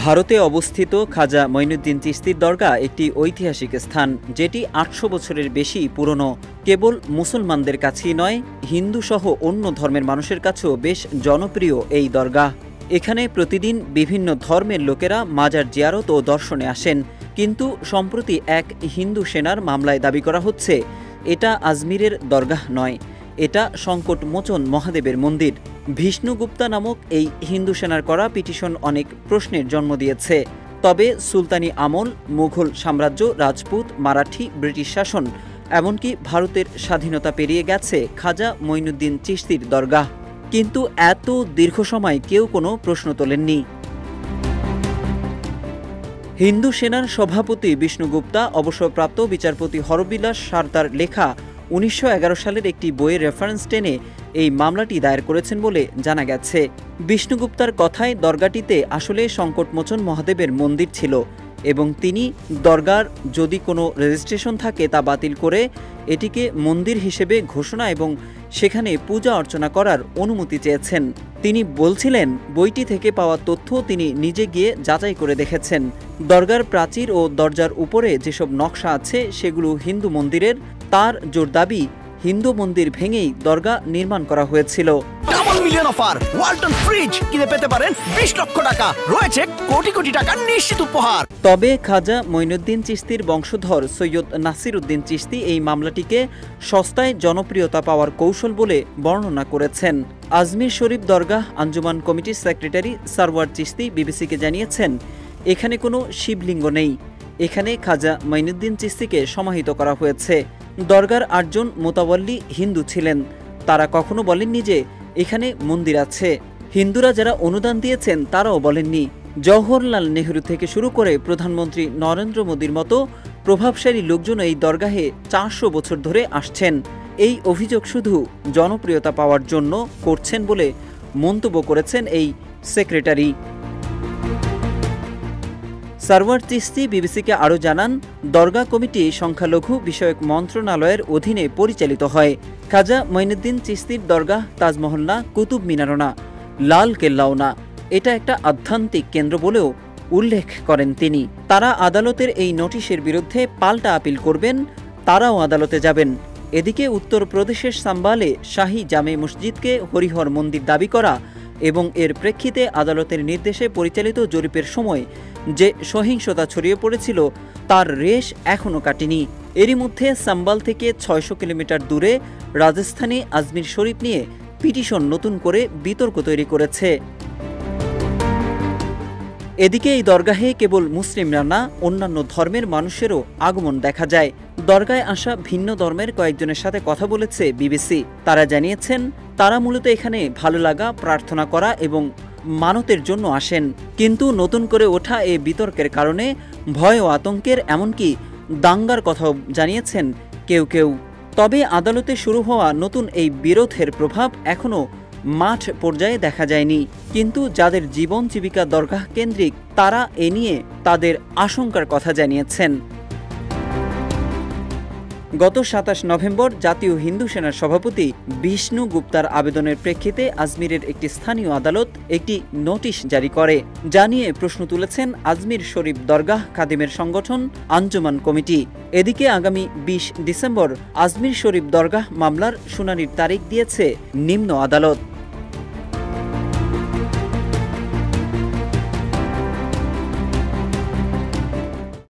ভারতে অবস্থিত খাজা মঈনুদ্দিন চিশতির দরগা একটি ঐতিহাসিক স্থান, যেটি ৮০০ বছরের বেশি পুরনো। কেবল মুসলমানদের কাছেই নয়, হিন্দু সহ অন্য ধর্মের মানুষের কাছেও বেশ জনপ্রিয় এই দরগা। এখানে প্রতিদিন বিভিন্ন ধর্মের লোকেরা মাজার জিয়ারত ও দর্শনে আসেন। কিন্তু সম্প্রতি এক হিন্দু সেনার মামলায় দাবি করা হচ্ছে এটা আজমিরের দরগাহ নয়, এটা সংকটমোচন মহাদেবের মন্দির। বিষ্ণুগুপ্তা নামক এই হিন্দু সেনার করা পিটিশন অনেক প্রশ্নের জন্ম দিয়েছে। তবে সুলতানি আমল, মুঘল সাম্রাজ্য, রাজপুত, মারাঠি, ব্রিটিশ শাসন, এমনকি ভারতের স্বাধীনতা পেরিয়ে গেছে খাজা মঈনুদ্দিন চিশতির দরগাহ। কিন্তু এত দীর্ঘ সময় কেউ কোনো প্রশ্ন তোলেননি। হিন্দু সেনার সভাপতি বিষ্ণুগুপ্তা অবসরপ্রাপ্ত বিচারপতি হরবিলাস সারদার লেখা ১৯১১ সালের একটি বইয়ের রেফারেন্স টেনে এই মামলাটি দায়ের করেছেন বলে জানা গেছে। বিষ্ণুগুপ্তার কথায় দরগাটিতে আসলে সংকটমোচন মহাদেবের মন্দির ছিল এবং তিনি দরগার যদি কোনো রেজিস্ট্রেশন থাকে তা বাতিল করে এটিকে মন্দির হিসেবে ঘোষণা এবং সেখানে পূজা অর্চনা করার অনুমতি চেয়েছেন। তিনি বলছিলেন, বইটি থেকে পাওয়া তথ্য তিনি নিজে গিয়ে যাচাই করে দেখেছেন। দরগার প্রাচীর ও দরজার উপরে যেসব নকশা আছে সেগুলো হিন্দু মন্দিরের। তার জোর দাবি, হিন্দু মন্দির ভেঙেই দরগা নির্মাণ করা হয়েছিল। Double million offer, Walton fridge কিনে পেতে পারেন ২০ লক্ষ টাকা, রয়েছে কোটি কোটি টাকার নিশ্চিত উপহার। তবে খাজা মঈনুদ্দিন চিশতির বংশধর সৈয়দ নাসির উদ্দিন চিশতি এই মামলাটিকে সস্তায় জনপ্রিয়তা পাওয়ার কৌশল বলে বর্ণনা করেছেন। আজমির শরীফ দরগাহ আঞ্জুমান কমিটির সেক্রেটারি সারওয়ার চিশতি বিবিসিকে জানিয়েছেন, এখানে কোনো শিবলিঙ্গ নেই, এখানে খাজা মঈনুদ্দিন চিশতিকে সমাহিত করা হয়েছে। দরগার ৮ জন মোতাওয়াল্লি হিন্দু ছিলেন। তারা কখনো বলেননি যে এখানে মন্দির আছে। হিন্দুরা যারা অনুদান দিয়েছেন তারাও বলেননি। জওহরলাল নেহরু থেকে শুরু করে প্রধানমন্ত্রী নরেন্দ্র মোদীর মতো প্রভাবশালী লোকজন এই দরগাহে ৪০০ বছর ধরে আসছেন। এই অভিযোগ শুধু জনপ্রিয়তা পাওয়ার জন্য করছেন বলে মন্তব্য করেছেন এই সেক্রেটারি। সারওয়ার চিশতি বিবিসিকে আরও জানান, দরগা কমিটি সংখ্যালঘু বিষয়ক মন্ত্রণালয়ের অধীনে পরিচালিত হয়। খাজা মঈনুদ্দিন চিশতির দরগাহ তাজমহল না, কুতুব মিনারও না, লাল কেল্লাও না, এটা একটা আধ্যাত্মিক কেন্দ্র বলেও উল্লেখ করেন তিনি। তারা আদালতের এই নোটিশের বিরুদ্ধে পাল্টা আপিল করবেন, তারাও আদালতে যাবেন। এদিকে উত্তরপ্রদেশের সাম্বালে শাহী জামে মসজিদকে হরিহর মন্দির দাবি করা এবং এর প্রেক্ষিতে আদালতের নির্দেশে পরিচালিত জরিপের সময় যে সহিংসতা ছড়িয়ে পড়েছিল তার রেশ এখনও কাটেনি। এরই মধ্যে সাম্বাল থেকে ৬০০ কিলোমিটার দূরে রাজস্থানে আজমির শরীফ নিয়ে পিটিশন নতুন করে বিতর্ক তৈরি করেছে। এদিকে এই দরগাহে কেবল মুসলিমরা না, অন্যান্য ধর্মের মানুষেরও আগমন দেখা যায়। দরগায় আসা ভিন্ন ধর্মের কয়েকজনের সাথে কথা বলেছে বিবিসি। তারা জানিয়েছেন, তারা মূলত এখানে ভালো লাগা, প্রার্থনা করা এবং মানতের জন্য আসেন। কিন্তু নতুন করে ওঠা এই বিতর্কের কারণে ভয় ও আতঙ্কের, এমনকি দাঙ্গার কথাও জানিয়েছেন কেউ কেউ। তবে আদালতে শুরু হওয়া নতুন এই বিরোধের প্রভাব এখনও মাঠ পর্যায়ে দেখা যায়নি। কিন্তু যাদের জীবন জীবিকা দরগাহ কেন্দ্রিক, তারা এ নিয়ে তাদের আশঙ্কার কথা জানিয়েছেন। গত ২৭ নভেম্বর জাতীয় হিন্দু সেনার সভাপতি বিষ্ণুগুপ্তার আবেদনের প্রেক্ষিতে আজমিরের একটি স্থানীয় আদালত একটি নোটিশ জারি করে, যা নিয়ে প্রশ্ন তুলেছেন আজমির শরীফ দরগাহ খাদিমের সংগঠন আঞ্জুমান কমিটি। এদিকে আগামী ২০ ডিসেম্বর আজমির শরীফ দরগাহ মামলার শুনানির তারিখ দিয়েছে নিম্ন আদালত।